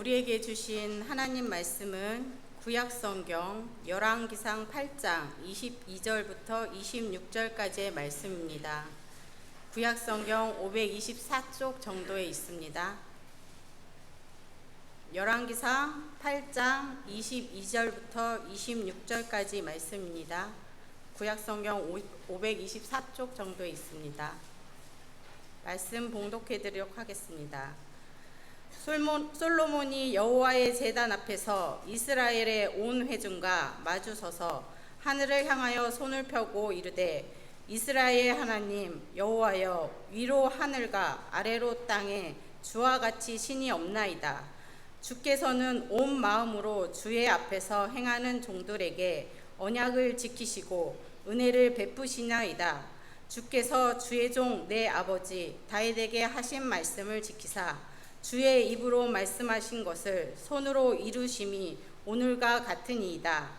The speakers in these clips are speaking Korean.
우리에게 주신 하나님 말씀은 구약성경 열왕기상 8장 22절부터 26절까지의 말씀입니다. 구약성경 524쪽 정도에 있습니다. 열왕기상 8장 22절부터 26절까지 말씀입니다. 구약성경 524쪽 정도에 있습니다. 말씀 봉독해 드리도록 하겠습니다. 솔로몬이 여호와의 제단 앞에서 이스라엘의 온 회중과 마주서서 하늘을 향하여 손을 펴고 이르되, 이스라엘 하나님 여호와여, 위로 하늘과 아래로 땅에 주와 같이 신이 없나이다. 주께서는 온 마음으로 주의 앞에서 행하는 종들에게 언약을 지키시고 은혜를 베푸시나이다. 주께서 주의 종 내 아버지 다윗에게 하신 말씀을 지키사 주의 입으로 말씀하신 것을 손으로 이루심이 오늘과 같으니이다.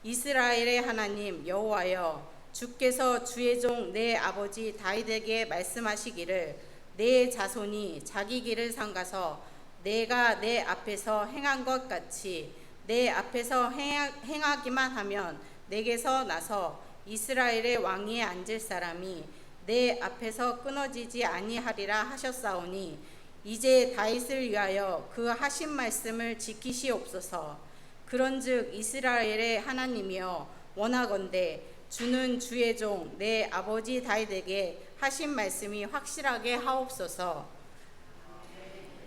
이스라엘의 하나님 여호와여, 주께서 주의 종 내 아버지 다윗에게 말씀하시기를, 내 자손이 자기 길을 삼가서 내가 내 앞에서 행한 것 같이 내 앞에서 행하기만 하면 내게서 나서 이스라엘의 왕위에 앉을 사람이 내 앞에서 끊어지지 아니하리라 하셨사오니, 이제 다윗을 위하여 그 하신 말씀을 지키시옵소서. 그런즉 이스라엘의 하나님이여, 원하건대 주는 주의 종 내 아버지 다윗에게 하신 말씀이 확실하게 하옵소서.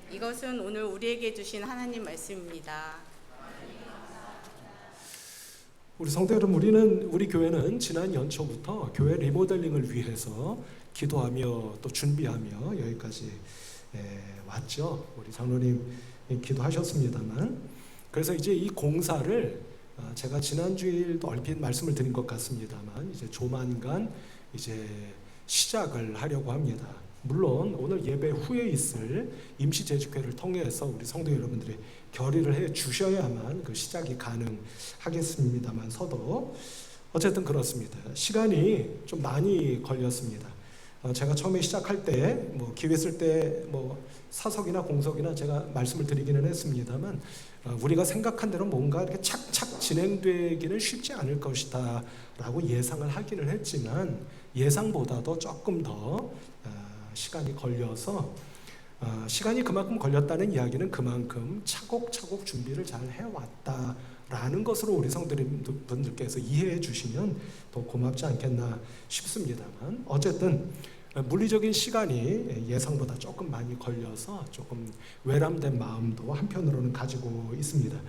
이것은 오늘 우리에게 주신 하나님 말씀입니다. 우리 성도 여러분, 우리 교회는 지난 연초부터 교회 리모델링을 위해서 기도하며 또 준비하며 여기까지 왔죠. 우리 장로님 기도하셨습니다만, 그래서 이제 이 공사를 제가 지난 주일도 얼핏 말씀을 드린 것 같습니다만, 이제 조만간 이제 시작을 하려고 합니다. 물론 오늘 예배 후에 있을 임시 재직회를 통해서 우리 성도 여러분들이 결의를 해 주셔야만 그 시작이 가능하겠습니다만, 서도 어쨌든 그렇습니다. 시간이 좀 많이 걸렸습니다. 제가 처음에 시작할 때 기회 있을 때 사석이나 공석이나 제가 말씀을 드리기는 했습니다만, 우리가 생각한 대로 뭔가 이렇게 착착 진행되기는 쉽지 않을 것이다 라고 예상을 하기는 했지만, 예상보다도 조금 더 시간이 걸려서, 시간이 그만큼 걸렸다는 이야기는 그만큼 차곡차곡 준비를 잘 해왔다라는 것으로 우리 성도분들께서 이해해 주시면 더 고맙지 않겠나 싶습니다만, 어쨌든 물리적인 시간이 예상보다 조금 많이 걸려서 조금 외람된 마음도 한편으로는 가지고 있습니다.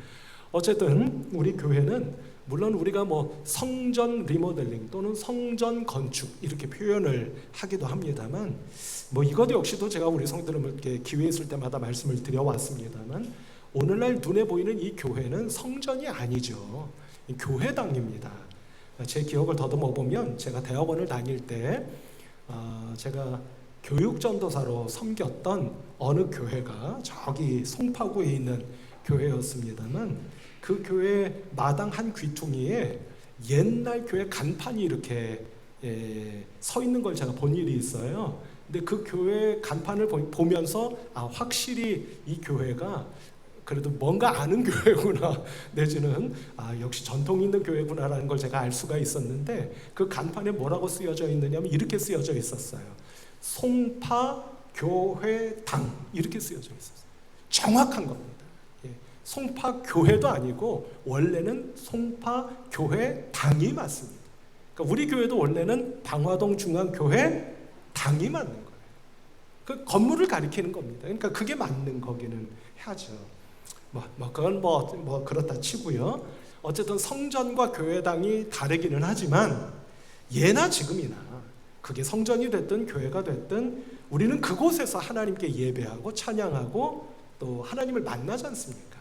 어쨌든 우리 교회는 물론 우리가 성전 리모델링 또는 성전 건축 이렇게 표현을 하기도 합니다만, 이것 역시도 제가 우리 성도들에게 기회 있을 때마다 말씀을 드려왔습니다만, 오늘날 눈에 보이는 이 교회는 성전이 아니죠. 교회당입니다. 제 기억을 더듬어 보면, 제가 대학원을 다닐 때 제가 교육전도사로 섬겼던 어느 교회가 저기 송파구에 있는 교회였습니다만, 그 교회 마당 한 귀퉁이에 옛날 교회 간판이 이렇게 서 있는 걸 제가 본 일이 있어요. 근데 그 교회 간판을 보면서 확실히 이 교회가 그래도 뭔가 아는 교회구나, 내지는 역시 전통 있는 교회구나라는 걸 제가 알 수가 있었는데, 그 간판에 뭐라고 쓰여져 있느냐면 이렇게 쓰여져 있었어요. 송파교회당 이렇게 쓰여져 있었어요. 정확한 겁니다. 송파교회도 아니고 원래는 송파교회당이 맞습니다. 그러니까 우리 교회도 원래는 방화동 중앙교회 당이 맞는 거예요. 그 건물을 가리키는 겁니다. 그러니까 그게 맞는 거기는 하죠. 그건 그렇다 치고요. 어쨌든 성전과 교회당이 다르기는 하지만, 예나 지금이나 그게 성전이 됐든 교회가 됐든 우리는 그곳에서 하나님께 예배하고 찬양하고 또 하나님을 만나지 않습니까?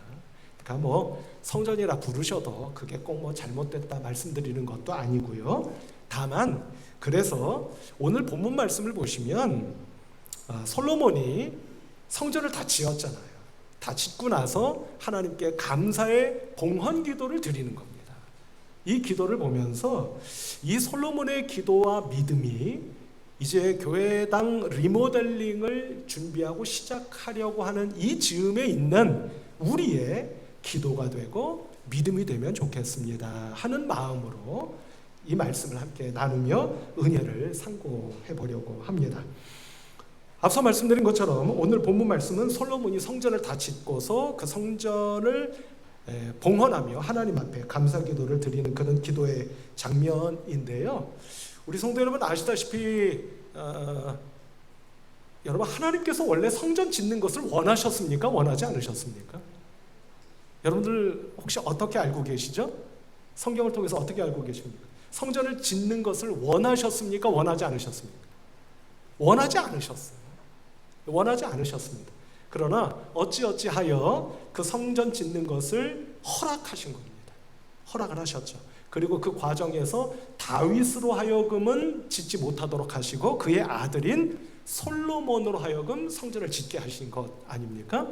그러니까 성전이라 부르셔도 그게 꼭 잘못됐다 말씀드리는 것도 아니고요. 다만 그래서 오늘 본문 말씀을 보시면 솔로몬이 성전을 다 지었잖아요. 다 짓고 나서 하나님께 감사의 봉헌 기도를 드리는 겁니다. 이 기도를 보면서 이 솔로몬의 기도와 믿음이 이제 교회당 리모델링을 준비하고 시작하려고 하는 이 즈음에 있는 우리의 기도가 되고 믿음이 되면 좋겠습니다 하는 마음으로 이 말씀을 함께 나누며 은혜를 상고해 보려고 합니다. 앞서 말씀드린 것처럼 오늘 본문 말씀은 솔로몬이 성전을 다 짓고서 그 성전을 봉헌하며 하나님 앞에 감사기도를 드리는 그런 기도의 장면인데요. 우리 성도 여러분 아시다시피 여러분 하나님께서 원래 성전 짓는 것을 원하셨습니까? 원하지 않으셨습니까? 여러분들 혹시 어떻게 알고 계시죠? 성경을 통해서 어떻게 알고 계십니까? 성전을 짓는 것을 원하셨습니까? 원하지 않으셨습니까? 원하지 않으셨어요. 원하지 않으셨습니다. 그러나 어찌어찌하여 그 성전 짓는 것을 허락하신 겁니다. 허락을 하셨죠. 그리고 그 과정에서 다윗으로 하여금은 짓지 못하도록 하시고 그의 아들인 솔로몬으로 하여금 성전을 짓게 하신 것 아닙니까?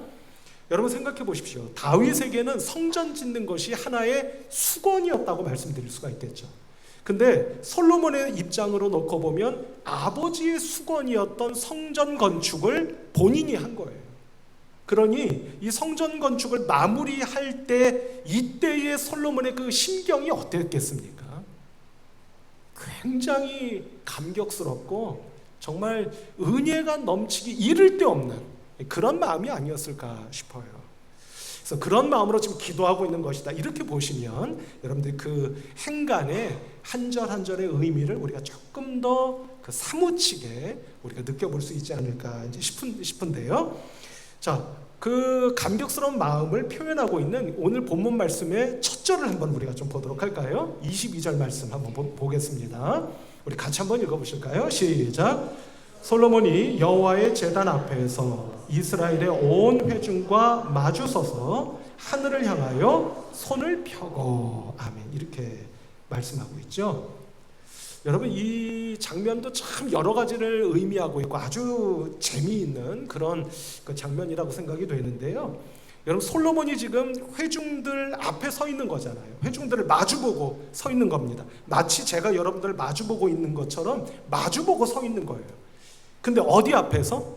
여러분 생각해 보십시오. 다윗에게는 성전 짓는 것이 하나의 수건이었다고 말씀드릴 수가 있겠죠. 근데 솔로몬의 입장으로 놓고 보면 아버지의 수건이었던 성전 건축을 본인이 한 거예요. 그러니 이 성전 건축을 마무리할 때 이때의 솔로몬의 그 심경이 어땠겠습니까? 굉장히 감격스럽고 정말 은혜가 넘치기 이를 데 없는 그런 마음이 아니었을까 싶어요. 그래서 그런 마음으로 지금 기도하고 있는 것이다. 이렇게 보시면 여러분들 그 행간의 한 절 한 절의 의미를 우리가 조금 더 그 사무치게 우리가 느껴볼 수 있지 않을까 이제 싶은데요. 자, 그 감격스러운 마음을 표현하고 있는 오늘 본문 말씀의 첫 절을 한번 우리가 좀 보도록 할까요? 22절 말씀 한번 보겠습니다. 우리 같이 한번 읽어보실까요? 시작. 솔로몬이 여호와의 제단 앞에서 이스라엘의 온 회중과 마주서서 하늘을 향하여 손을 펴고 아멘 이렇게 말씀하고 있죠. 여러분 이 장면도 참 여러 가지를 의미하고 있고 아주 재미있는 그런 그 장면이라고 생각이 되는데요. 여러분 솔로몬이 지금 회중들 앞에 서 있는 거잖아요. 회중들을 마주보고 서 있는 겁니다. 마치 제가 여러분들을 마주보고 있는 것처럼 마주보고 서 있는 거예요. 근데 어디 앞에서?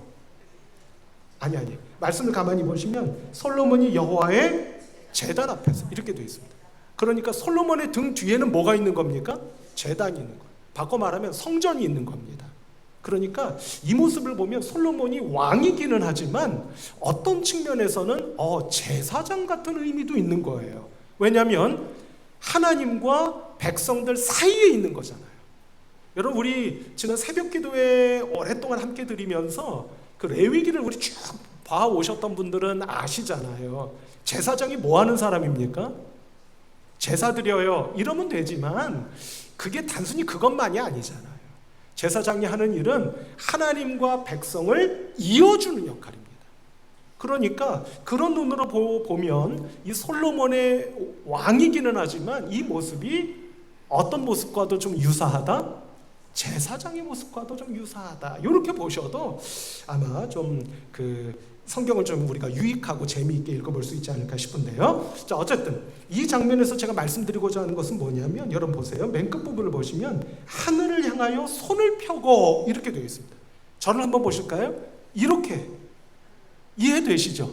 아니 말씀을 가만히 보시면 솔로몬이 여호와의 제단 앞에서 이렇게 되어 있습니다. 그러니까 솔로몬의 등 뒤에는 뭐가 있는 겁니까? 제단이 있는 거예요. 바꿔 말하면 성전이 있는 겁니다. 그러니까 이 모습을 보면 솔로몬이 왕이기는 하지만 어떤 측면에서는 제사장 같은 의미도 있는 거예요. 왜냐하면 하나님과 백성들 사이에 있는 거잖아요. 여러분 우리 지난 새벽 기도회 오랫동안 함께 드리면서 그 레위기를 우리 쭉 봐오셨던 분들은 아시잖아요. 제사장이 뭐 하는 사람입니까? 제사 드려요 이러면 되지만 그게 단순히 그것만이 아니잖아요. 제사장이 하는 일은 하나님과 백성을 이어주는 역할입니다. 그러니까 그런 눈으로 보면 이 솔로몬의 왕이기는 하지만 이 모습이 어떤 모습과도 좀 유사하다? 제사장의 모습과도 좀 유사하다. 이렇게 보셔도 아마 좀 그 성경을 좀 우리가 유익하고 재미있게 읽어볼 수 있지 않을까 싶은데요. 자, 어쨌든 이 장면에서 제가 말씀드리고자 하는 것은 뭐냐면 여러분 보세요. 맨 끝부분을 보시면 하늘을 향하여 손을 펴고 이렇게 되어 있습니다. 저를 한번 보실까요? 이렇게 이해되시죠?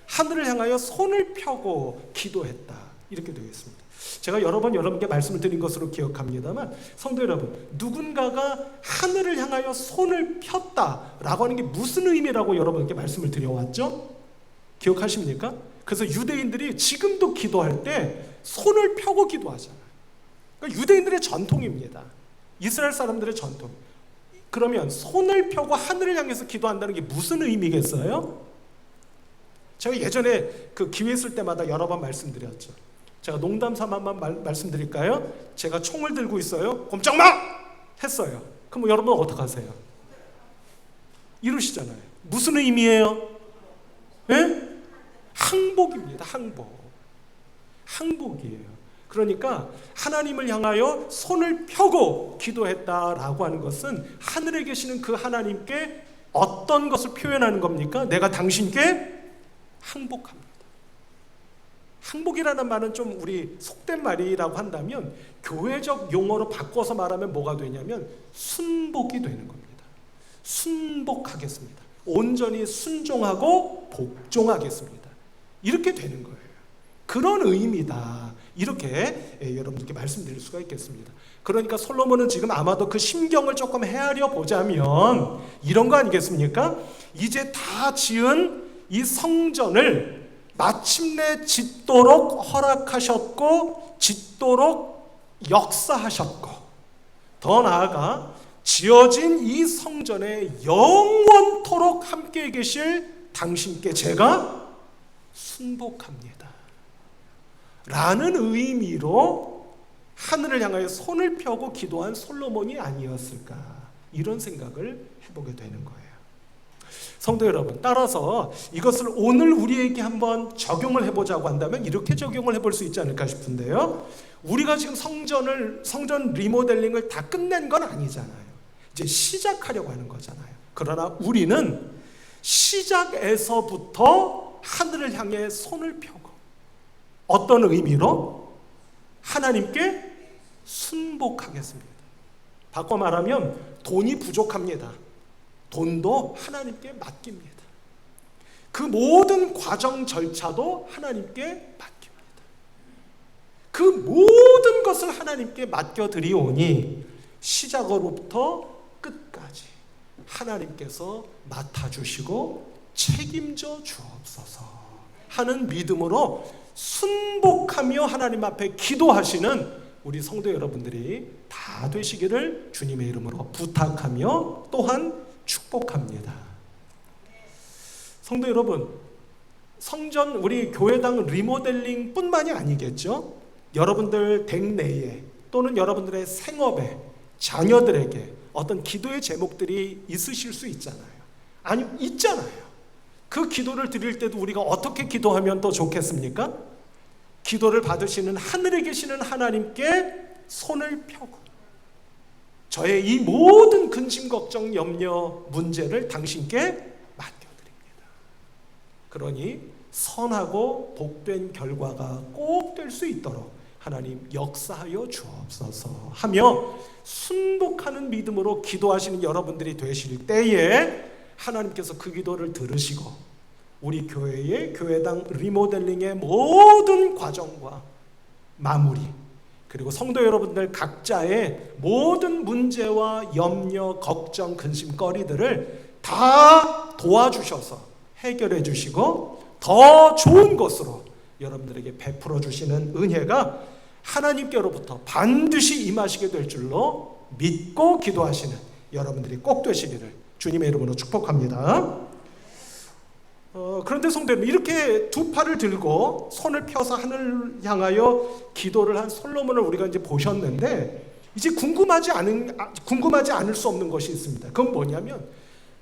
하늘을 향하여 손을 펴고 기도했다. 이렇게 되어 있습니다. 제가 여러 번 여러분께 말씀을 드린 것으로 기억합니다만 성도 여러분, 누군가가 하늘을 향하여 손을 폈다라고 하는 게 무슨 의미라고 여러분께 말씀을 드려왔죠? 기억하십니까? 그래서 유대인들이 지금도 기도할 때 손을 펴고 기도하잖아요. 그러니까 유대인들의 전통입니다. 이스라엘 사람들의 전통. 그러면 손을 펴고 하늘을 향해서 기도한다는 게 무슨 의미겠어요? 제가 예전에 그 기회 있을 때마다 여러 번 말씀드렸죠. 제가 농담 삼아만 말씀드릴까요? 제가 총을 들고 있어요. 꼼짝 마! 했어요. 그럼 여러분 어떡하세요? 이러시잖아요. 무슨 의미예요? 예? 항복입니다. 항복이에요. 그러니까 하나님을 향하여 손을 펴고 기도했다라고 하는 것은 하늘에 계시는 그 하나님께 어떤 것을 표현하는 겁니까? 내가 당신께 항복합니다. 항복이라는 말은 좀 우리 속된 말이라고 한다면 교회적 용어로 바꿔서 말하면 뭐가 되냐면 순복이 되는 겁니다. 순복하겠습니다. 온전히 순종하고 복종하겠습니다. 이렇게 되는 거예요. 그런 의미다. 이렇게 여러분들께 말씀드릴 수가 있겠습니다. 그러니까 솔로몬은 지금 아마도 그 심경을 조금 헤아려 보자면 이런 거 아니겠습니까? 이제 다 지은 이 성전을 마침내 짓도록 허락하셨고 짓도록 역사하셨고, 더 나아가 지어진 이 성전에 영원토록 함께 계실 당신께 제가 순복합니다 라는 의미로 하늘을 향하여 손을 펴고 기도한 솔로몬이 아니었을까, 이런 생각을 해보게 되는 거예요. 성도 여러분, 따라서 이것을 오늘 우리에게 한번 적용을 해보자고 한다면 이렇게 적용을 해볼 수 있지 않을까 싶은데요. 우리가 지금 성전 리모델링을 다 끝낸 건 아니잖아요. 이제 시작하려고 하는 거잖아요. 그러나 우리는 시작에서부터 하늘을 향해 손을 펴고, 어떤 의미로? 하나님께 순복하겠습니다. 바꿔 말하면 돈이 부족합니다. 돈도 하나님께 맡깁니다. 그 모든 과정 절차도 하나님께 맡깁니다. 그 모든 것을 하나님께 맡겨드리오니 시작으로부터 끝까지 하나님께서 맡아주시고 책임져 주옵소서 하는 믿음으로 순복하며 하나님 앞에 기도하시는 우리 성도 여러분들이 다 되시기를 주님의 이름으로 부탁하며 또한 축복합니다. 성도 여러분, 성전 우리 교회당 리모델링 뿐만이 아니겠죠? 여러분들 댁 내에 또는 여러분들의 생업에, 자녀들에게 어떤 기도의 제목들이 있으실 수 있잖아요. 아니, 있잖아요. 그 기도를 드릴 때도 우리가 어떻게 기도하면 더 좋겠습니까? 기도를 받으시는 하늘에 계시는 하나님께 손을 펴고, 저의 이 모든 근심, 걱정, 염려, 문제를 당신께 맡겨드립니다. 그러니 선하고 복된 결과가 꼭 될 수 있도록 하나님 역사하여 주옵소서 하며 순복하는 믿음으로 기도하시는 여러분들이 되실 때에 하나님께서 그 기도를 들으시고 우리 교회의 교회당 리모델링의 모든 과정과 마무리, 그리고 성도 여러분들 각자의 모든 문제와 염려, 걱정, 근심거리들을 다 도와주셔서 해결해 주시고 더 좋은 것으로 여러분들에게 베풀어 주시는 은혜가 하나님께로부터 반드시 임하시게 될 줄로 믿고 기도하시는 여러분들이 꼭 되시기를 주님의 이름으로 축복합니다. 그런데 성도 여러분, 이렇게 두 팔을 들고 손을 펴서 하늘을 향하여 기도를 한 솔로몬을 우리가 이제 보셨는데, 이제 궁금하지 않을 수 없는 것이 있습니다. 그건 뭐냐면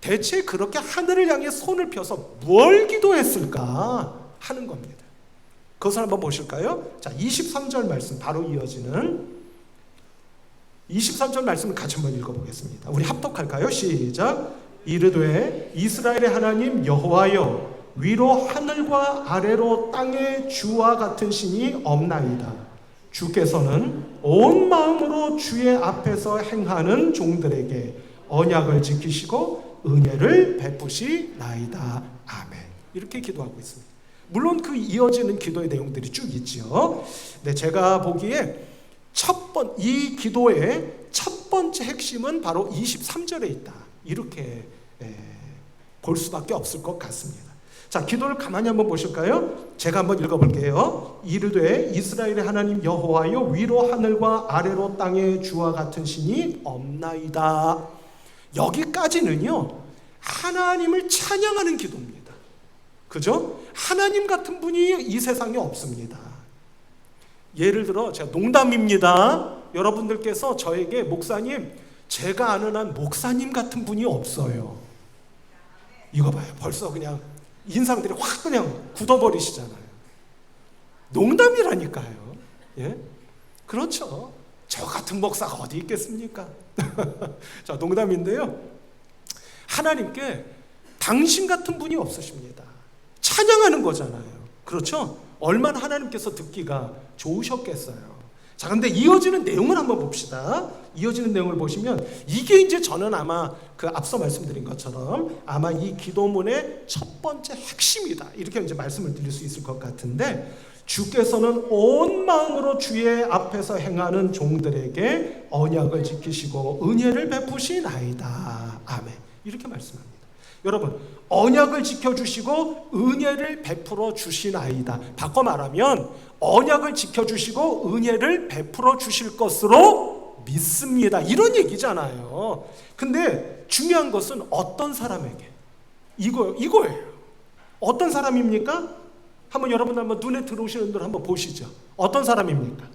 대체 그렇게 하늘을 향해 손을 펴서 뭘 기도했을까 하는 겁니다. 그것을 한번 보실까요? 자, 23절 말씀 바로 이어지는 23절 말씀을 같이 한번 읽어보겠습니다. 우리 합독할까요? 시작. 이르되 이스라엘의 하나님 여호와여, 위로 하늘과 아래로 땅의 주와 같은 신이 없나이다. 주께서는 온 마음으로 주의 앞에서 행하는 종들에게 언약을 지키시고 은혜를 베푸시나이다. 아멘. 이렇게 기도하고 있습니다. 물론 그 이어지는 기도의 내용들이 쭉 있죠. 네, 제가 보기에 이 기도의 첫 번째 핵심은 바로 23절에 있다. 이렇게 볼 수밖에 없을 것 같습니다. 자, 기도를 가만히 한번 보실까요? 제가 한번 읽어볼게요. 이르되 이스라엘의 하나님 여호와여, 위로 하늘과 아래로 땅의 주와 같은 신이 없나이다. 여기까지는요, 하나님을 찬양하는 기도입니다. 그죠? 하나님 같은 분이 이 세상에 없습니다. 예를 들어, 제가 농담입니다. 여러분들께서 저에게 목사님, 제가 아는 한 목사님 같은 분이 없어요. 이거 봐요. 벌써 그냥 인상들이 확 그냥 굳어버리시잖아요. 농담이라니까요. 예? 그렇죠. 저 같은 목사가 어디 있겠습니까? 자, 농담인데요. 하나님께 당신 같은 분이 없으십니다. 찬양하는 거잖아요. 그렇죠? 얼마나 하나님께서 듣기가 좋으셨겠어요. 자, 근데 이어지는 내용을 한번 봅시다. 이어지는 내용을 보시면 이게 이제 저는 아마 그 앞서 말씀드린 것처럼 아마 이 기도문의 첫 번째 핵심이다. 이렇게 이제 말씀을 드릴 수 있을 것 같은데, 주께서는 온 마음으로 주의 앞에서 행하는 종들에게 언약을 지키시고 은혜를 베푸시나이다. 아멘. 이렇게 말씀합니다. 여러분, 언약을 지켜주시고 은혜를 베풀어 주시나이다. 바꿔 말하면 언약을 지켜주시고 은혜를 베풀어 주실 것으로 믿습니다. 이런 얘기잖아요. 근데 중요한 것은 어떤 사람에게? 이거예요. 어떤 사람입니까? 여러분 한번 눈에 들어오시는 분들 한번 보시죠. 어떤 사람입니까?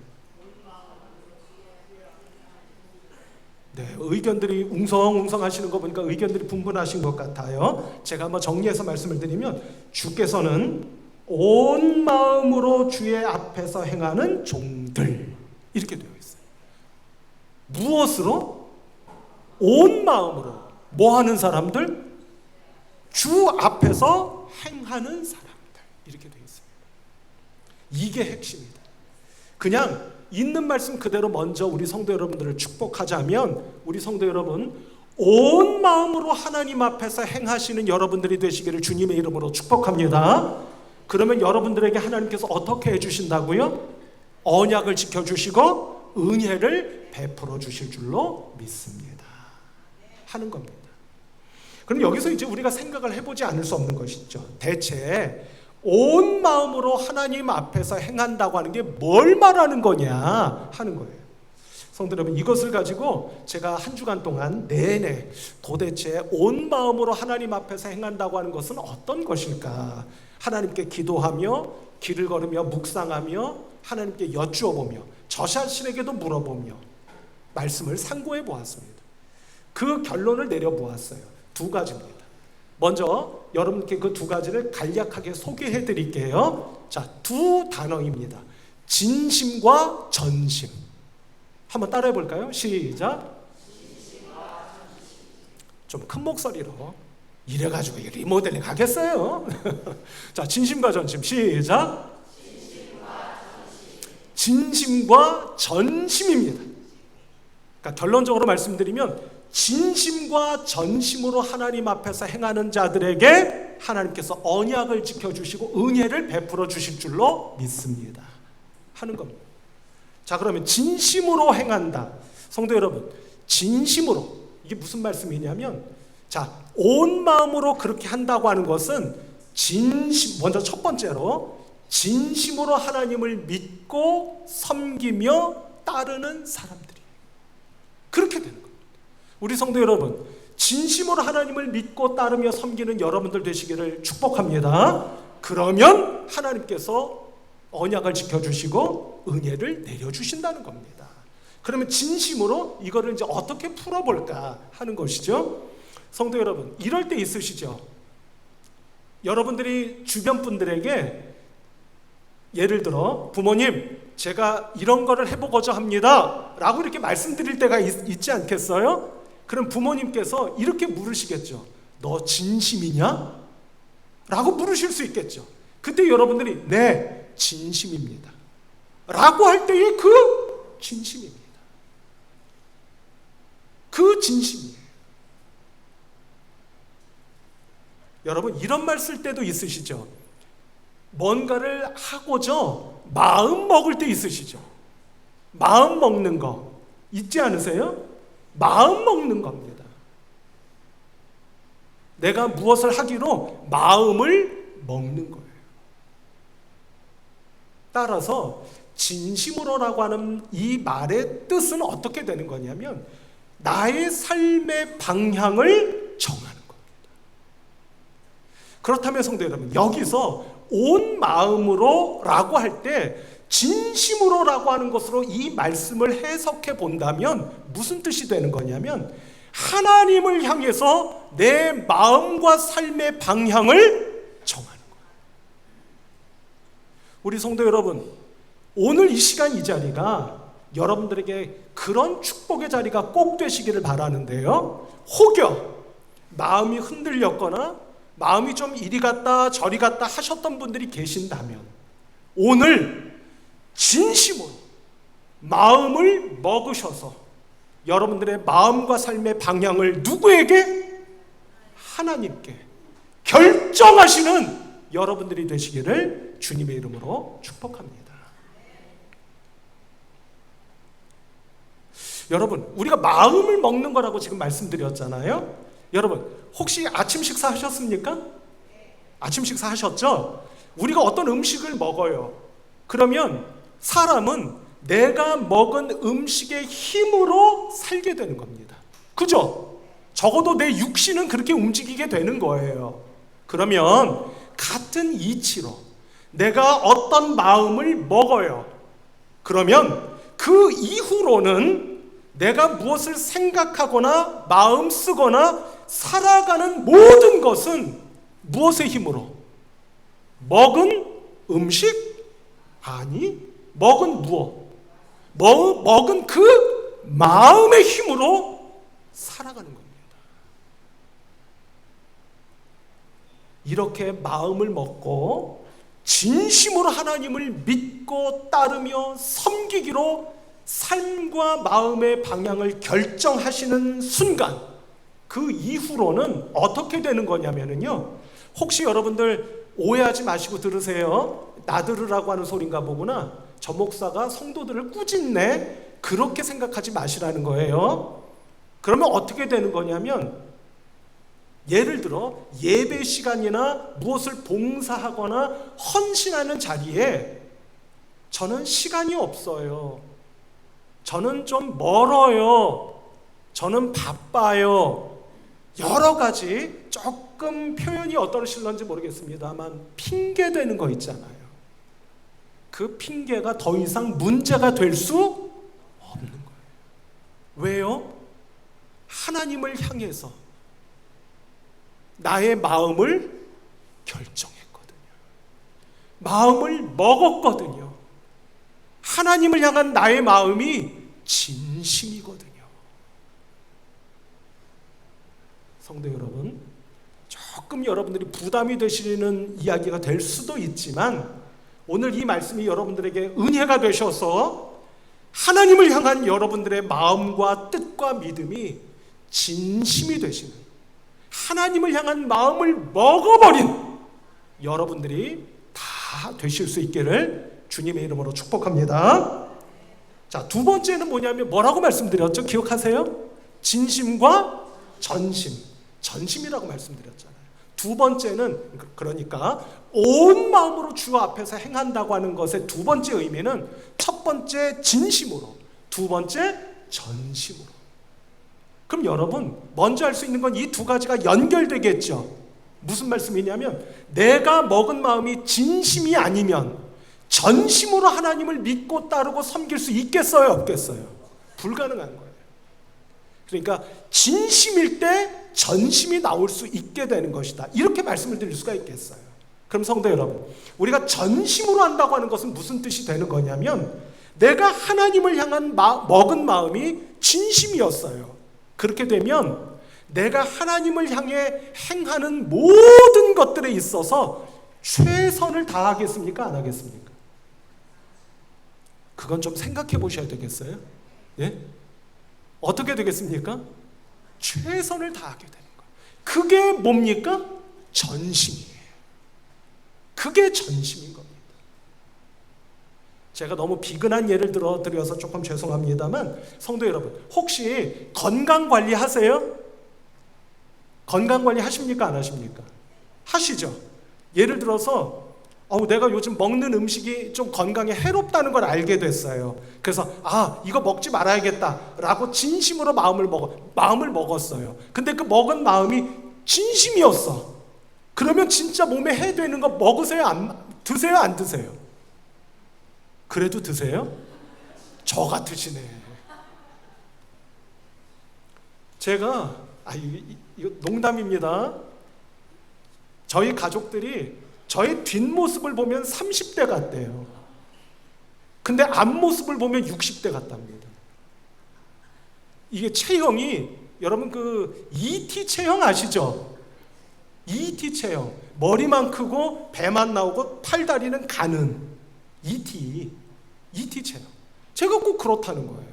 네, 의견들이 웅성웅성 하시는 거 보니까 의견들이 분분하신 것 같아요. 제가 한번 정리해서 말씀을 드리면, 주께서는 온 마음으로 주의 앞에서 행하는 종들, 이렇게 되어 있어요. 무엇으로? 온 마음으로. 뭐 하는 사람들? 주 앞에서 행하는 사람들, 이렇게 되어 있습니다. 이게 핵심이다. 그냥 있는 말씀 그대로 먼저 우리 성도 여러분들을 축복하자면, 우리 성도 여러분, 온 마음으로 하나님 앞에서 행하시는 여러분들이 되시기를 주님의 이름으로 축복합니다. 그러면 여러분들에게 하나님께서 어떻게 해주신다고요? 언약을 지켜주시고 은혜를 베풀어 주실 줄로 믿습니다. 하는 겁니다. 그럼 여기서 이제 우리가 생각을 해보지 않을 수 없는 것이죠. 대체 온 마음으로 하나님 앞에서 행한다고 하는 게 뭘 말하는 거냐 하는 거예요. 성도 여러분, 이것을 가지고 제가 한 주간 동안 내내 도대체 온 마음으로 하나님 앞에서 행한다고 하는 것은 어떤 것일까, 하나님께 기도하며 길을 걸으며 묵상하며 하나님께 여쭈어보며 저 자신에게도 물어보며 말씀을 상고해 보았습니다. 그 결론을 내려보았어요. 두 가지입니다. 먼저 여러분께 그 두 가지를 간략하게 소개해 드릴게요. 자, 두 단어입니다. 진심과 전심. 한번 따라해 볼까요? 시작. 좀 큰 목소리로. 이래가지고 리모델링 하겠어요? 자, 진심과 전심. 시작. 진심과 전심입니다. 그러니까 결론적으로 말씀드리면, 진심과 전심으로 하나님 앞에서 행하는 자들에게 하나님께서 언약을 지켜주시고 은혜를 베풀어 주실 줄로 믿습니다. 하는 겁니다. 자, 그러면 진심으로 행한다. 성도 여러분, 진심으로, 이게 무슨 말씀이냐면, 자, 온 마음으로 그렇게 한다고 하는 것은 진심, 먼저 첫 번째로 진심으로 하나님을 믿고 섬기며 따르는 사람들이 그렇게 되는 겁니다. 우리 성도 여러분, 진심으로 하나님을 믿고 따르며 섬기는 여러분들 되시기를 축복합니다. 그러면 하나님께서 언약을 지켜주시고 은혜를 내려주신다는 겁니다. 그러면 진심으로 이거를 이제 어떻게 풀어볼까 하는 것이죠. 성도 여러분, 이럴 때 있으시죠? 여러분들이 주변 분들에게 예를 들어, 부모님, 제가 이런 거를 해보고자 합니다 라고 이렇게 말씀드릴 때가 있지 않겠어요? 그럼 부모님께서 이렇게 물으시겠죠. 너 진심이냐? 라고 물으실 수 있겠죠. 그때 여러분들이 네, 진심입니다 라고 할 때의 그 진심입니다. 그 진심이에요. 여러분, 이런 말 쓸 때도 있으시죠? 뭔가를 하고자 마음 먹을 때 있으시죠? 마음 먹는 거 있지 않으세요? 마음 먹는 겁니다. 내가 무엇을 하기로 마음을 먹는 거예요. 따라서 진심으로라고 하는 이 말의 뜻은 어떻게 되는 거냐면, 나의 삶의 방향을 정하는 겁니다. 그렇다면 성도 여러분, 여기서 온 마음으로 라고 할 때 진심으로 라고 하는 것으로 이 말씀을 해석해 본다면 무슨 뜻이 되는 거냐면, 하나님을 향해서 내 마음과 삶의 방향을 정하는 거예요. 우리 성도 여러분, 오늘 이 시간 이 자리가 여러분들에게 그런 축복의 자리가 꼭 되시기를 바라는데요, 혹여 마음이 흔들렸거나 마음이 좀 이리 갔다 저리 갔다 하셨던 분들이 계신다면, 오늘 진심으로 마음을 먹으셔서 여러분들의 마음과 삶의 방향을 누구에게? 하나님께 결정하시는 여러분들이 되시기를 주님의 이름으로 축복합니다. 여러분, 우리가 마음을 먹는 거라고 지금 말씀드렸잖아요. 여러분, 혹시 아침 식사 하셨습니까? 아침 식사 하셨죠? 우리가 어떤 음식을 먹어요. 그러면 사람은 내가 먹은 음식의 힘으로 살게 되는 겁니다. 그죠? 적어도 내 육신은 그렇게 움직이게 되는 거예요. 그러면 같은 이치로 내가 어떤 마음을 먹어요. 그러면 그 이후로는 내가 무엇을 생각하거나 마음 쓰거나 살아가는 모든 것은 무엇의 힘으로? 먹은 음식? 아니, 먹은 무엇? 먹은 그 마음의 힘으로 살아가는 겁니다. 이렇게 마음을 먹고 진심으로 하나님을 믿고 따르며 섬기기로 삶과 마음의 방향을 결정하시는 순간, 그 이후로는 어떻게 되는 거냐면요, 혹시 여러분들 오해하지 마시고 들으세요. 나들으라고 하는 소린가 보구나. 저 목사가 성도들을 꾸짖네, 그렇게 생각하지 마시라는 거예요. 그러면 어떻게 되는 거냐면, 예를 들어 예배 시간이나 무엇을 봉사하거나 헌신하는 자리에 저는 시간이 없어요, 저는 좀 멀어요, 저는 바빠요, 여러 가지 조금 표현이 어떠실런지 모르겠습니다만 핑계 대는 거 있잖아요. 그 핑계가 더 이상 문제가 될 수 없는 거예요. 왜요? 하나님을 향해서 나의 마음을 결정했거든요. 마음을 먹었거든요. 하나님을 향한 나의 마음이 진심이거든요. 성도 여러분, 조금 여러분들이 부담이 되시는 이야기가 될 수도 있지만 오늘 이 말씀이 여러분들에게 은혜가 되셔서 하나님을 향한 여러분들의 마음과 뜻과 믿음이 진심이 되시는, 하나님을 향한 마음을 먹어버린 여러분들이 다 되실 수 있기를 주님의 이름으로 축복합니다. 자, 두 번째는 뭐냐면 뭐라고 말씀드렸죠? 기억하세요? 진심과 전심. 전심이라고 말씀드렸잖아요. 두 번째는, 그러니까 온 마음으로 주 앞에서 행한다고 하는 것의 두 번째 의미는 첫 번째 진심으로, 두 번째 전심으로. 그럼 여러분, 먼저 할 수 있는 건 이 두 가지가 연결되겠죠. 무슨 말씀이냐면, 내가 먹은 마음이 진심이 아니면 전심으로 하나님을 믿고 따르고 섬길 수 있겠어요, 없겠어요? 불가능한 거예요. 그러니까 진심일 때 전심이 나올 수 있게 되는 것이다, 이렇게 말씀을 드릴 수가 있겠어요. 그럼 성도 여러분, 우리가 전심으로 한다고 하는 것은 무슨 뜻이 되는 거냐면, 내가 하나님을 향한 먹은 마음이 진심이었어요. 그렇게 되면 내가 하나님을 향해 행하는 모든 것들에 있어서 최선을 다하겠습니까? 안 하겠습니까? 그건 좀 생각해 보셔야 되겠어요. 예? 어떻게 되겠습니까? 최선을 다하게 되는 거예요. 그게 뭡니까? 전심이에요. 그게 전심인 겁니다. 제가 너무 비근한 예를 드려서 조금 죄송합니다만, 성도 여러분, 혹시 건강관리 하세요? 건강관리 하십니까? 안 하십니까? 하시죠. 예를 들어서 내가 요즘 먹는 음식이 좀 건강에 해롭다는 걸 알게 됐어요. 그래서 이거 먹지 말아야겠다 라고 진심으로 마음을 먹었어요. 근데 그 먹은 마음이 진심이었어. 그러면 진짜 몸에 해되는 거 먹으세요? 드세요? 안 드세요? 그래도 드세요? 저 같으시네. 제가 이거 농담입니다. 저희 가족들이 저의 뒷모습을 보면 30대 같대요. 근데 앞모습을 보면 60대 같답니다. 이게 체형이, 여러분 그 E.T. 체형 아시죠? E.T. 체형. 머리만 크고 배만 나오고 팔다리는 가는 E.T. 체형. 제가 꼭 그렇다는 거예요.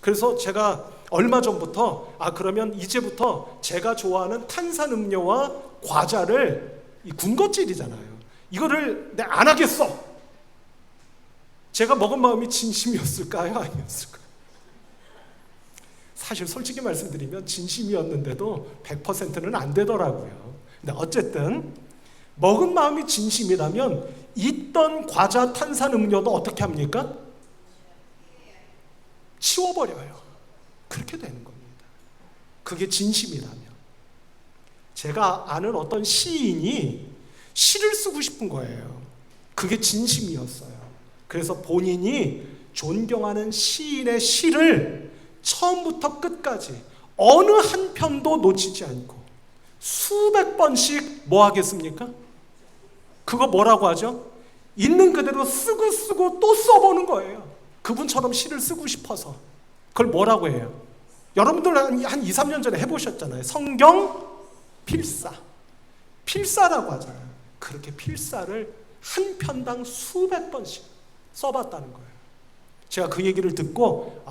그래서 제가 얼마 전부터 그러면 이제부터 제가 좋아하는 탄산음료와 과자를 이 군것질이잖아요. 이거를 내가 안 하겠어. 제가 먹은 마음이 진심이었을까요? 아니었을까요? 사실 솔직히 말씀드리면 진심이었는데도 100%는 안 되더라고요. 근데 어쨌든 먹은 마음이 진심이라면 있던 과자 탄산음료도 어떻게 합니까? 치워버려요. 그렇게 되는 겁니다. 그게 진심이라면. 제가 아는 어떤 시인이 시를 쓰고 싶은 거예요. 그게 진심이었어요. 그래서 본인이 존경하는 시인의 시를 처음부터 끝까지 어느 한 편도 놓치지 않고 수백 번씩 뭐 하겠습니까? 그거 뭐라고 하죠? 있는 그대로 쓰고 또 써보는 거예요. 그분처럼 시를 쓰고 싶어서. 그걸 뭐라고 해요? 여러분들 한 2, 3년 전에 해보셨잖아요. 성경 필사. 필사라고 하잖아요. 그렇게 필사를 한 편당 수백 번씩 써봤다는 거예요. 제가 그 얘기를 듣고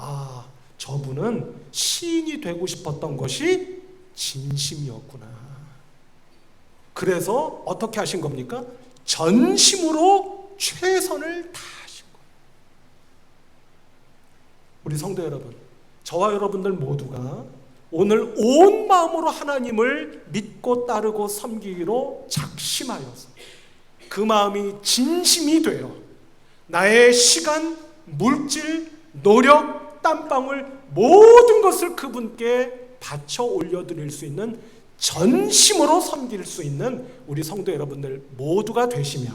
저분은 시인이 되고 싶었던 것이 진심이었구나. 그래서 어떻게 하신 겁니까? 전심으로 최선을 다하신 거예요. 우리 성도 여러분, 저와 여러분들 모두가 오늘 온 마음으로 하나님을 믿고 따르고 섬기기로 작심하여서 그 마음이 진심이 되어 나의 시간, 물질, 노력, 땀방울 모든 것을 그분께 바쳐 올려드릴 수 있는 전심으로 섬길 수 있는 우리 성도 여러분들 모두가 되시면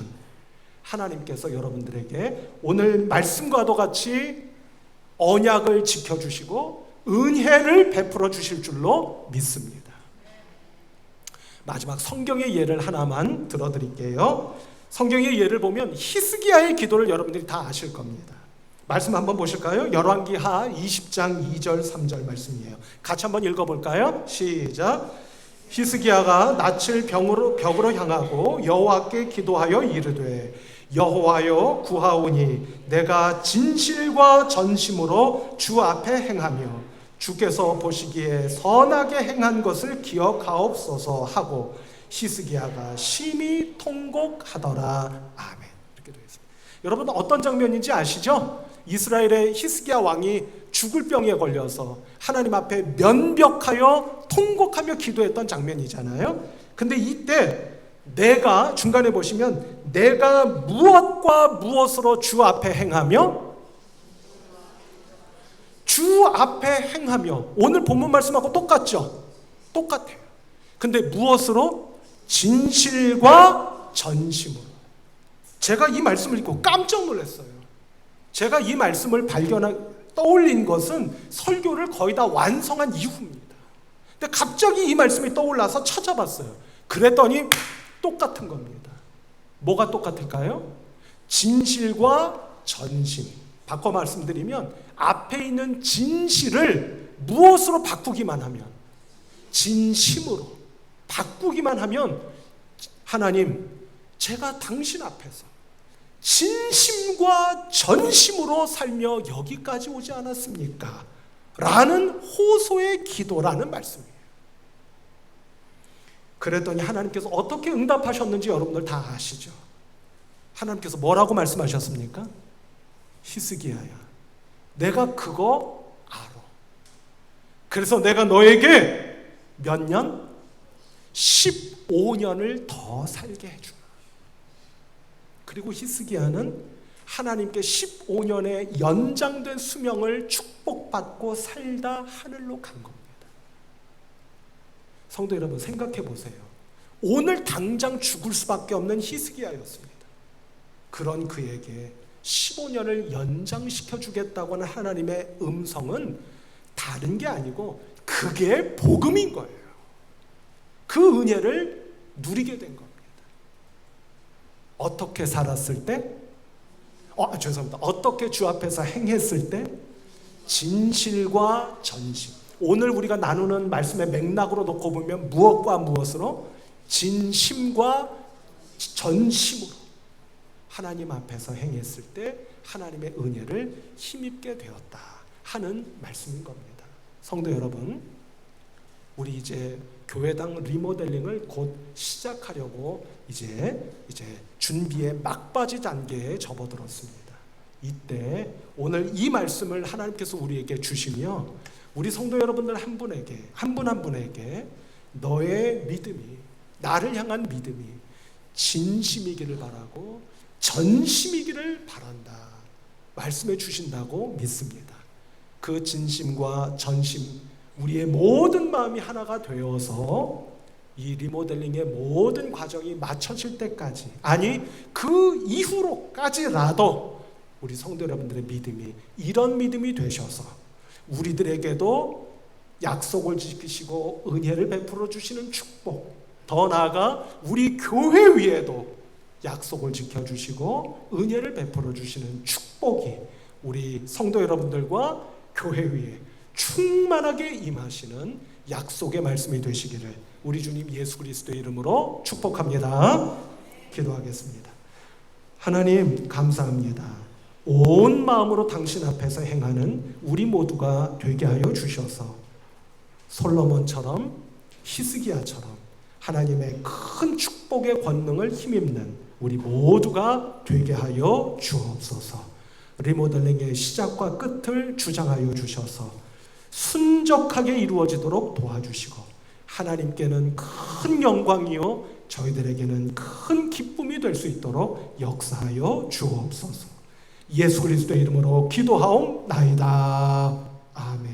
하나님께서 여러분들에게 오늘 말씀과도 같이 언약을 지켜주시고 은혜를 베풀어 주실 줄로 믿습니다. 마지막 성경의 예를 하나만 들어드릴게요. 성경의 예를 보면 히스기야의 기도를 여러분들이 다 아실 겁니다. 말씀 한번 보실까요? 열왕기하 20장 2절 3절 말씀이에요. 같이 한번 읽어볼까요? 시작. 히스기야가 낯을 벽으로 향하고 여호와께 기도하여 이르되 여호와여 구하오니 내가 진실과 전심으로 주 앞에 행하며 주께서 보시기에 선하게 행한 것을 기억하옵소서 하고 히스기야가 심히 통곡하더라. 아멘. 이렇게 되어 있습니다. 여러분 어떤 장면인지 아시죠? 이스라엘의 히스기야 왕이 죽을 병에 걸려서 하나님 앞에 면벽하여 통곡하며 기도했던 장면이잖아요. 근데 이때 내가 중간에 보시면 내가 무엇과 무엇으로 주 앞에 행하며 주 앞에 행하며 오늘 본문 말씀하고 똑같죠? 똑같아요. 근데 무엇으로? 진실과 전심으로. 제가 이 말씀을 읽고 깜짝 놀랐어요. 제가 이 말씀을 떠올린 것은 설교를 거의 다 완성한 이후입니다. 근데 갑자기 이 말씀이 떠올라서 찾아봤어요. 그랬더니 똑같은 겁니다. 뭐가 똑같을까요? 진실과 전심. 바꿔 말씀드리면 앞에 있는 진실을 무엇으로 바꾸기만 하면 진심으로 바꾸기만 하면 하나님 제가 당신 앞에서 진심과 전심으로 살며 여기까지 오지 않았습니까? 라는 호소의 기도라는 말씀이에요. 그랬더니 하나님께서 어떻게 응답하셨는지 여러분들 다 아시죠? 하나님께서 뭐라고 말씀하셨습니까? 히스기야야, 내가 그거 알아. 그래서 내가 너에게 몇 년? 15년을 더 살게 해주마. 그리고 히스기야는 하나님께 15년의 연장된 수명을 축복받고 살다 하늘로 간 겁니다. 성도 여러분 생각해 보세요. 오늘 당장 죽을 수밖에 없는 히스기야였습니다. 그런 그에게 15년을 연장시켜 주겠다고 하는 하나님의 음성은 다른 게 아니고 그게 복음인 거예요. 그 은혜를 누리게 된 겁니다. 어떻게 살았을 때? 죄송합니다. 어떻게 주 앞에서 행했을 때? 진실과 전심. 오늘 우리가 나누는 말씀의 맥락으로 놓고 보면 무엇과 무엇으로? 진심과 전심으로 하나님 앞에서 행했을 때 하나님의 은혜를 힘입게 되었다 하는 말씀인 겁니다. 성도 여러분, 우리 이제 교회당 리모델링을 곧 시작하려고 이제 준비의 막바지 단계에 접어들었습니다. 이때 오늘 이 말씀을 하나님께서 우리에게 주시며 우리 성도 여러분들 한 분에게 한 분에게 너의 믿음이, 나를 향한 믿음이 진심이기를 바라고 전심이기를 바란다 말씀해 주신다고 믿습니다. 그 진심과 전심, 우리의 모든 마음이 하나가 되어서 이 리모델링의 모든 과정이 마쳐질 때까지, 아니 그 이후로까지라도 우리 성도 여러분들의 믿음이 이런 믿음이 되셔서 우리들에게도 약속을 지키시고 은혜를 베풀어 주시는 축복, 더 나아가 우리 교회 위에도 약속을 지켜주시고 은혜를 베풀어 주시는 축복이 우리 성도 여러분들과 교회 위에 충만하게 임하시는 약속의 말씀이 되시기를 우리 주님 예수 그리스도의 이름으로 축복합니다. 기도하겠습니다. 하나님 감사합니다. 온 마음으로 당신 앞에서 행하는 우리 모두가 되게 하여 주셔서 솔로몬처럼 히스기야처럼 하나님의 큰 축복의 권능을 힘입는 우리 모두가 되게 하여 주옵소서. 리모델링의 시작과 끝을 주장하여 주셔서 순적하게 이루어지도록 도와주시고 하나님께는 큰 영광이요 저희들에게는 큰 기쁨이 될 수 있도록 역사하여 주옵소서. 예수 그리스도의 이름으로 기도하옵나이다. 아멘.